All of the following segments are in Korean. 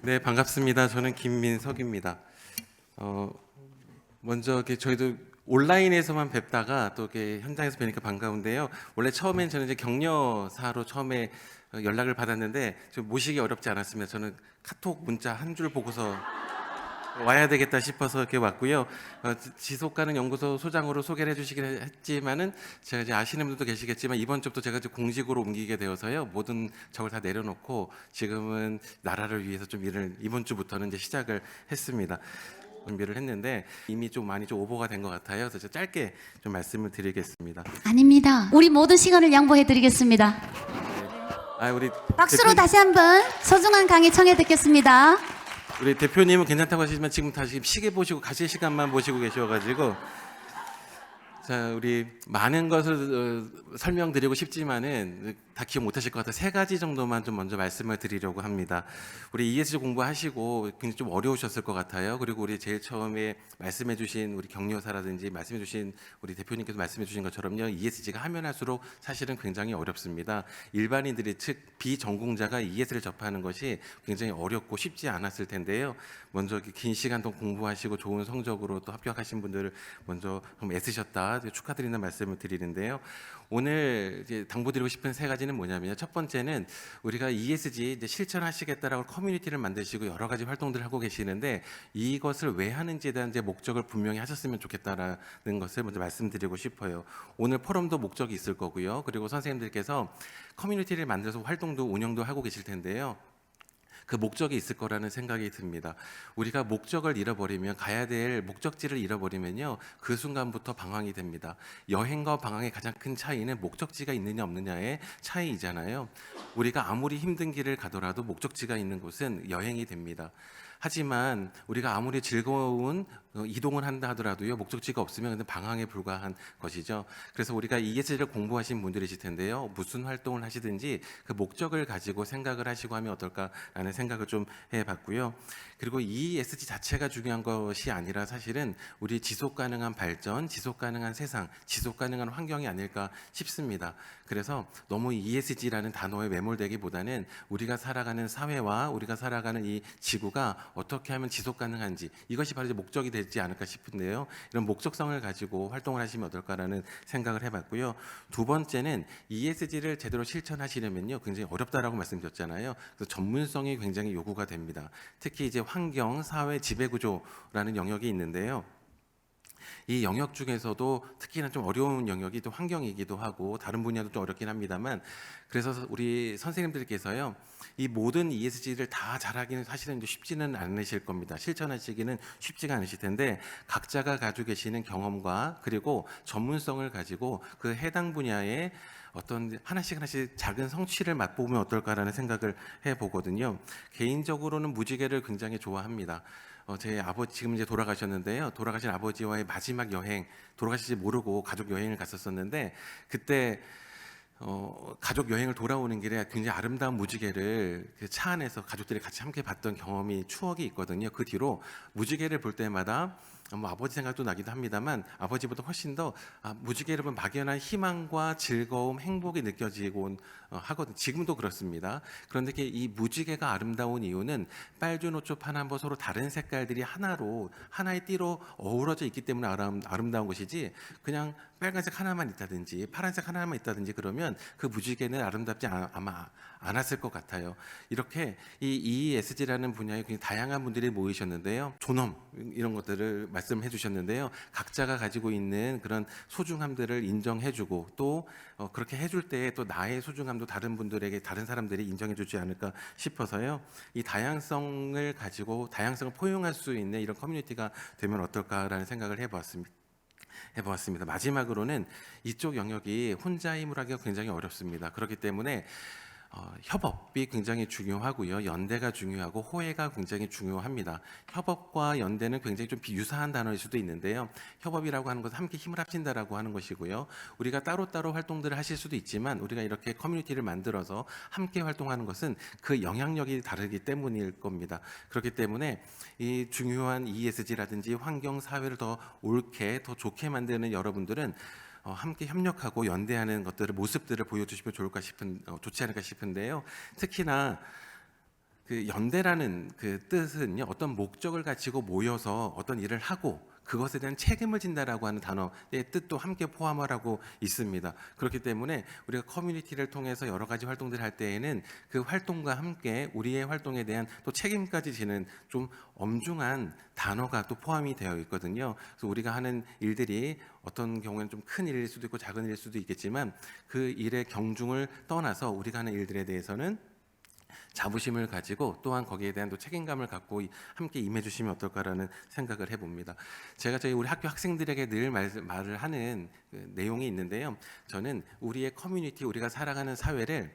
네, 반갑습니다. 저는 김민석입니다. 먼저 저희도 온라인에서만 뵙다가 또 이렇게 현장에서 뵈니까 반가운데요. 원래 처음엔 저는 이제 격려사로 처음에 연락을 받았는데 좀 모시기 어렵지 않았습니다. 저는 카톡 문자 한 줄 보고서 와야 되겠다 싶어서 이렇게 왔고요. 지속가능 연구소 소장으로 소개를 해주시긴 했지만은 제가 이제 아시는 분들도 계시겠지만 이번 주부터 제가 이제 공직으로 옮기게 되어서요. 모든 적을 다 내려놓고 지금은 나라를 위해서 좀 일을 이번 주부터는 이제 시작을 했습니다. 준비를 했는데 이미 좀 많이 좀 오버가 된 것 같아요. 그래서 짧게 좀 말씀을 드리겠습니다. 아닙니다. 우리 모든 시간을 양보해 드리겠습니다. 우리 박수로 다시 한번 소중한 강의 청해 듣겠습니다. 우리 대표님은 괜찮다고 하시지만 지금 다시 시계 보시고 가실 시간만 보시고 계셔가지고 자, 우리 많은 것을 설명드리고 싶지만은 다 기억 못하실 것 같아서 세 가지 정도만 좀 먼저 말씀을 드리려고 합니다. 우리 ESG 공부하시고 굉장히 좀 어려우셨을 것 같아요. 그리고 우리 제일 처음에 말씀해주신 우리 격려사라든지 말씀해주신 우리 대표님께서 말씀해주신 것처럼요, ESG가 하면 할수록 사실은 굉장히 어렵습니다. 일반인들이 즉 비전공자가 ESG를 접하는 것이 굉장히 어렵고 쉽지 않았을 텐데요. 먼저 긴 시간 동안 공부하시고 좋은 성적으로 또 합격하신 분들을 먼저 좀 애쓰셨다 축하드리는 말씀을 드리는데요. 오늘 이제 당부드리고 싶은 세 가지는 뭐냐면요. 첫 번째는 우리가 ESG 이제 실천하시겠다라고 커뮤니티를 만드시고 여러 가지 활동들을 하고 계시는데 이것을 왜 하는지에 대한 이제 목적을 분명히 하셨으면 좋겠다라는 것을 먼저 말씀드리고 싶어요. 오늘 포럼도 목적이 있을 거고요. 그리고 선생님들께서 커뮤니티를 만들어서 활동도 운영도 하고 계실 텐데요. 그 목적이 있을 거라는 생각이 듭니다. 우리가 목적을 잃어버리면 가야 될 목적지를 잃어버리면요. 그 순간부터 방황이 됩니다. 여행과 방황의 가장 큰 차이는 목적지가 있느냐 없느냐의 차이이잖아요. 우리가 아무리 힘든 길을 가더라도 목적지가 있는 곳은 여행이 됩니다. 하지만 우리가 아무리 즐거운 이동을 한다 하더라도요, 목적지가 없으면 방황에 불과한 것이죠. 그래서 우리가 ESG를 공부하신 분들이실 텐데요, 무슨 활동을 하시든지 그 목적을 가지고 생각을 하시고 하면 어떨까라는 생각을 좀 해봤고요. 그리고 이 ESG 자체가 중요한 것이 아니라 사실은 우리 지속 가능한 발전, 지속 가능한 세상, 지속 가능한 환경이 아닐까 싶습니다. 그래서 너무 ESG라는 단어에 매몰되기보다는 우리가 살아가는 사회와 우리가 살아가는 이 지구가 어떻게 하면 지속 가능한지, 이것이 바로 이제 목적이 되지 않을까 싶은데요. 이런 목적성을 가지고 활동을 하시면 어떨까라는 생각을 해봤고요. 두 번째는 ESG를 제대로 실천하시려면요, 굉장히 어렵다라고 말씀드렸잖아요. 그래서 전문성이 굉장히 요구가 됩니다. 특히 이제 환경, 사회, 지배구조라는 영역이 있는데요. 이 영역 중에서도 특히나 좀 어려운 영역이 또 환경이기도 하고 다른 분야도 좀 어렵긴 합니다만, 그래서 우리 선생님들께서요, 이 모든 ESG를 다 잘하기는 사실은 쉽지는 않으실 겁니다. 실천하시기는 쉽지가 않으실 텐데 각자가 가지고 계시는 경험과 그리고 전문성을 가지고 그 해당 분야의 어떤 하나씩 작은 성취를 맛보면 어떨까라는 생각을 해보거든요. 개인적으로는 무지개를 굉장히 좋아합니다. 제 아버지 지금 이제 돌아가셨는데요. 돌아가신 아버지와의 마지막 여행, 돌아가실지 모르고 가족 여행을 갔었었는데 그때 가족 여행을 돌아오는 길에 굉장히 아름다운 무지개를 그 차 안에서 가족들이 같이 함께 봤던 경험이 추억이 있거든요. 그 뒤로 무지개를 볼 때마다 아버지 생각도 나기도 합니다만 아버지보다 훨씬 더 무지개를 보면 막연한 희망과 즐거움, 행복이 느껴지곤 하거든요. 지금도 그렇습니다. 그런데 이 무지개가 아름다운 이유는 빨주노초 파남보 서로 다른 색깔들이 하나의 띠로 어우러져 있기 때문에 아름다운 것이지, 그냥 빨간색 하나만 있다든지 파란색 하나만 있다든지 그러면 그 무지개는 아름답지 아마 않았을 것 같아요. 이렇게 이 ESG라는 분야에 굉장히 다양한 분들이 모이셨는데요. 존엄 이런 것들을 말씀해 주셨는데요. 각자가 가지고 있는 그런 소중함들을 인정해주고 또 그렇게 해줄 때 또 나의 소중함도 다른 분들에게 다른 사람들이 인정해 주지 않을까 싶어서요. 이 다양성을 가지고 다양성을 포용할 수 있는 이런 커뮤니티가 되면 어떨까라는 생각을 해보았습니다. 마지막으로는 이쪽 영역이 혼자 힘을 하기가 굉장히 어렵습니다. 그렇기 때문에 협업이 굉장히 중요하고요. 연대가 중요하고 호혜가 굉장히 중요합니다. 협업과 연대는 굉장히 좀 비유사한 단어일 수도 있는데요. 협업이라고 하는 것은 함께 힘을 합친다라고 하는 것이고요. 우리가 따로따로 활동들을 하실 수도 있지만 우리가 이렇게 커뮤니티를 만들어서 함께 활동하는 것은 그 영향력이 다르기 때문일 겁니다. 그렇기 때문에 이 중요한 ESG라든지 환경, 사회를 더 옳게, 더 좋게 만드는 여러분들은 함께 협력하고 연대하는 모습들을 보여주시면 좋지 않을까 싶은데요. 특히나 그 연대라는 그 뜻은요, 어떤 목적을 가지고 모여서 어떤 일을 하고 그것에 대한 책임을 진다라고 하는 단어의 뜻도 함께 포함을 하고 있습니다. 그렇기 때문에 우리가 커뮤니티를 통해서 여러 가지 활동들을 할 때에는 그 활동과 함께 우리의 활동에 대한 또 책임까지 지는 좀 엄중한 단어가 또 포함이 되어 있거든요. 그래서 우리가 하는 일들이 어떤 경우에는 좀 큰 일일 수도 있고 작은 일일 수도 있겠지만 그 일의 경중을 떠나서 우리가 하는 일들에 대해서는 자부심을 가지고 또한 거기에 대한 또 책임감을 갖고 함께 임해 주시면 어떨까라는 생각을 해봅니다. 제가 저희 우리 학교 학생들에게 늘 말을 하는 그 내용이 있는데요. 저는 우리의 커뮤니티, 우리가 살아가는 사회를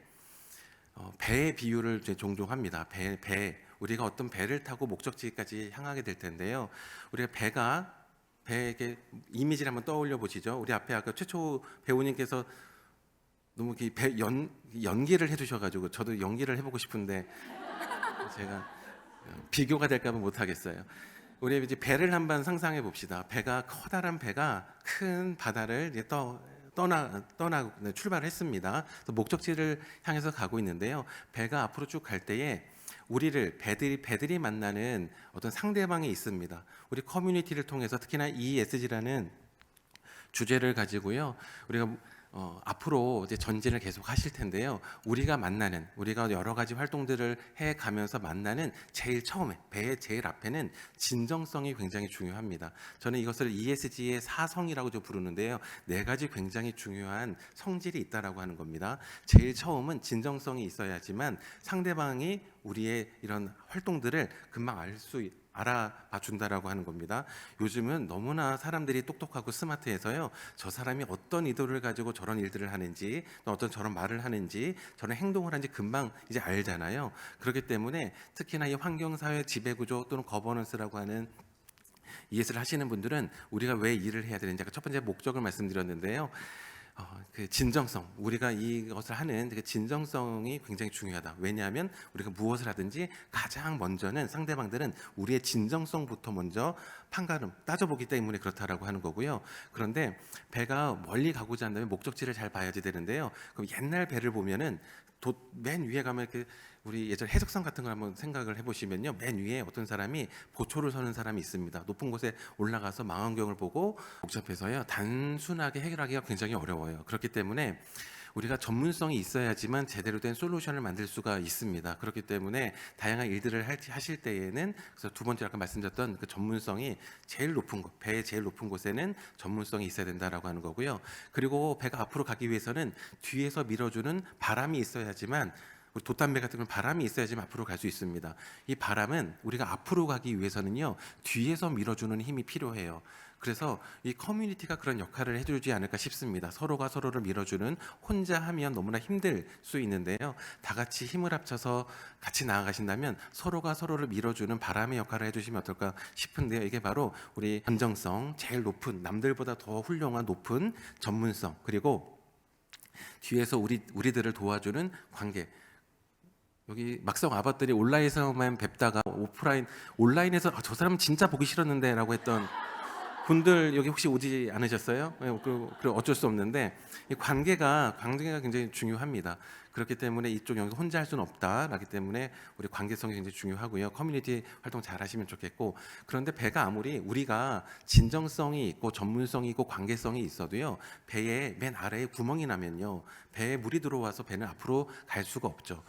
배의 비유를 이제 종종 합니다. 배. 우리가 어떤 배를 타고 목적지까지 향하게 될 텐데요. 우리가 배에게 이미지를 한번 떠올려 보시죠. 우리 앞에 아까 최초 배우님께서 너무 연기를 해주셔가지고 저도 연기를 해보고 싶은데 제가 비교가 될까봐 못하겠어요. 우리 이제 배를 한번 상상해 봅시다. 커다란 배가 큰 바다를 이제 떠나 출발했습니다. 목적지를 향해서 가고 있는데요. 배가 앞으로 쭉 갈 때에 배들이 만나는 어떤 상대방이 있습니다. 우리 커뮤니티를 통해서 특히나 ESG라는 주제를 가지고요. 우리가 앞으로 이제 전진을 계속 하실 텐데요. 우리가 여러 가지 활동들을 해 가면서 만나는 제일 처음에, 배의 제일 앞에는 진정성이 굉장히 중요합니다. 저는 이것을 ESG의 사성이라고 좀 부르는데요. 4가지 굉장히 중요한 성질이 있다라고 하는 겁니다. 제일 처음은 진정성이 있어야지만 상대방이 우리의 이런 활동들을 금방 알아봐 준다라고 하는 겁니다. 요즘은 너무나 사람들이 똑똑하고 스마트해서요. 저 사람이 어떤 의도를 가지고 저런 일들을 하는지, 또 어떤 저런 말을 하는지, 저런 행동을 하는지 금방 이제 알잖아요. 그렇기 때문에 특히나 이 환경사회 지배구조 또는 거버넌스라고 하는 ES를 하시는 분들은 우리가 왜 일을 해야 되는지 아까 첫 번째 목적을 말씀드렸는데요. 그 진정성, 우리가 이것을 하는 그 진정성이 굉장히 중요하다. 왜냐하면 우리가 무엇을 하든지 가장 먼저는 상대방들은 우리의 진정성부터 먼저 판가름 따져보기 때문에 그렇다라고 하는 거고요. 그런데 배가 멀리 가고자 한다면 목적지를 잘 봐야지 되는데요. 그럼 옛날 배를 보면은 맨 위에 가면 이렇게 우리 예전 해적선 같은 걸 한번 생각을 해보시면요, 맨 위에 어떤 사람이 보초를 서는 사람이 있습니다. 높은 곳에 올라가서 망원경을 보고 복잡해서요 단순하게 해결하기가 굉장히 어려워요. 그렇기 때문에 우리가 전문성이 있어야지만 제대로 된 솔루션을 만들 수가 있습니다. 그렇기 때문에 다양한 일들을 하실 때에는, 그래서 두 번째 아까 말씀드렸던 그 전문성이 제일 높은 곳, 배의 제일 높은 곳에는 전문성이 있어야 된다라고 하는 거고요. 그리고 배가 앞으로 가기 위해서는 뒤에서 밀어주는 바람이 있어야지만, 우리 돛담배 같은 건 바람이 있어야지만 앞으로 갈 수 있습니다. 이 바람은 우리가 앞으로 가기 위해서는요, 뒤에서 밀어주는 힘이 필요해요. 그래서 이 커뮤니티가 그런 역할을 해주지 않을까 싶습니다. 서로가 서로를 밀어주는, 혼자 하면 너무나 힘들 수 있는데요. 다 같이 힘을 합쳐서 같이 나아가신다면 서로가 서로를 밀어주는 바람의 역할을 해주시면 어떨까 싶은데요. 이게 바로 우리 안정성, 제일 높은, 남들보다 더 훌륭한 높은 전문성, 그리고 뒤에서 우리들을 도와주는 관계. 여기 막상 와봤더니 온라인에서만 뵙다가 온라인에서 저 사람은 진짜 보기 싫었는데 라고 했던 분들 여기 혹시 오지 않으셨어요? 그리고 어쩔 수 없는데 이 관계가 굉장히 중요합니다. 그렇기 때문에 이쪽 여기서 혼자 할 수는 없다라기 때문에 우리 관계성이 굉장히 중요하고요. 커뮤니티 활동 잘 하시면 좋겠고, 그런데 배가 아무리 우리가 진정성이 있고 전문성이 있고 관계성이 있어도요, 배의 맨 아래에 구멍이 나면요, 배에 물이 들어와서 배는 앞으로 갈 수가 없죠.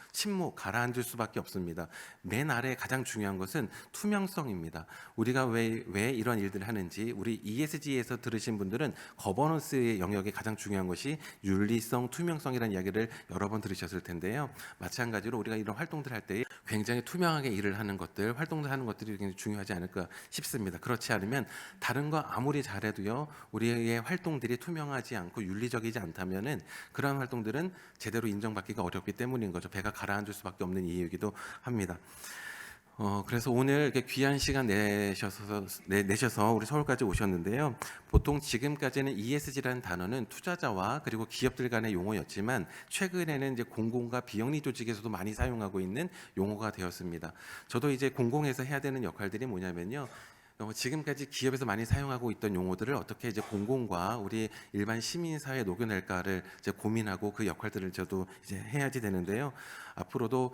가라앉을 수밖에 없습니다. 맨 아래에 가장 중요한 것은 투명성입니다. 우리가 왜 이런 일들을 하는지, 우리 ESG에서 들으신 분들은 거버넌스의 영역이 가장 중요한 것이 윤리성, 투명성이라는 이야기를 여러 번 들으셨을 텐데요. 마찬가지로 우리가 이런 활동들 할 때 굉장히 투명하게 일을 하는 것들, 활동을 하는 것들이 굉장히 중요하지 않을까 싶습니다. 그렇지 않으면 다른 거 아무리 잘해도요, 우리의 활동들이 투명하지 않고 윤리적이지 않다면은 그런 활동들은 제대로 인정받기가 어렵기 때문인 거죠. 배가 가라앉을 수밖에 없는 이유이기도 합니다. 그래서 오늘 이렇게 귀한 시간 내셔서 우리 서울까지 오셨는데요. 보통 지금까지는 ESG라는 단어는 투자자와 그리고 기업들 간의 용어였지만, 최근에는 이제 공공과 비영리 조직에서도 많이 사용하고 있는 용어가 되었습니다. 저도 이제 공공에서 해야 되는 역할들이 뭐냐면요, 지금까지 기업에서 많이 사용하고 있던 용어들을 어떻게 이제 공공과 우리 일반 시민 사회에 녹여낼까를 이제 고민하고 그 역할들을 저도 이제 해야지 되는데요. 앞으로도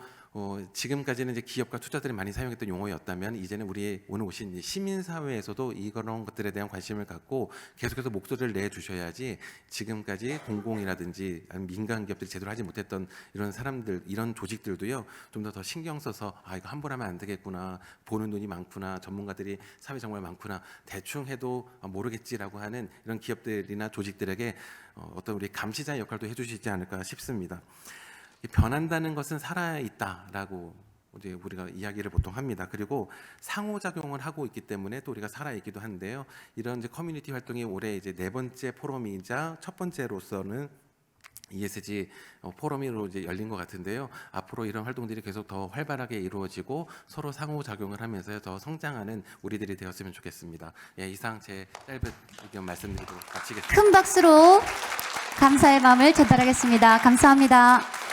지금까지는 이제 기업과 투자들이 많이 사용했던 용어였다면 이제는 우리 오늘 오신 시민사회에서도 이런 것들에 대한 관심을 갖고 계속해서 목소리를 내주셔야지 지금까지 공공이라든지 아니면 민간 기업들이 제대로 하지 못했던 이런 사람들, 이런 조직들도요 좀 더 신경 써서 이거 함부로 하면 안 되겠구나, 보는 눈이 많구나, 전문가들이 사회 정말 많구나, 대충 해도 모르겠지라고 하는 이런 기업들이나 조직들에게 어떤 우리 감시자의 역할도 해주시지 않을까 싶습니다. 변한다는 것은 살아있다라고 이제 우리가 이야기를 보통 합니다. 그리고 상호작용을 하고 있기 때문에 또 우리가 살아있기도 한데요. 이런 이제 커뮤니티 활동이 올해 이제 4번째 포럼이자 첫 번째로서는 ESG 포럼으로 이제 열린 것 같은데요. 앞으로 이런 활동들이 계속 더 활발하게 이루어지고 서로 상호작용을 하면서 더 성장하는 우리들이 되었으면 좋겠습니다. 예, 이상 제 짧은 의견 말씀드리고 마치겠습니다. 큰 박수로 감사의 마음을 전달하겠습니다. 감사합니다.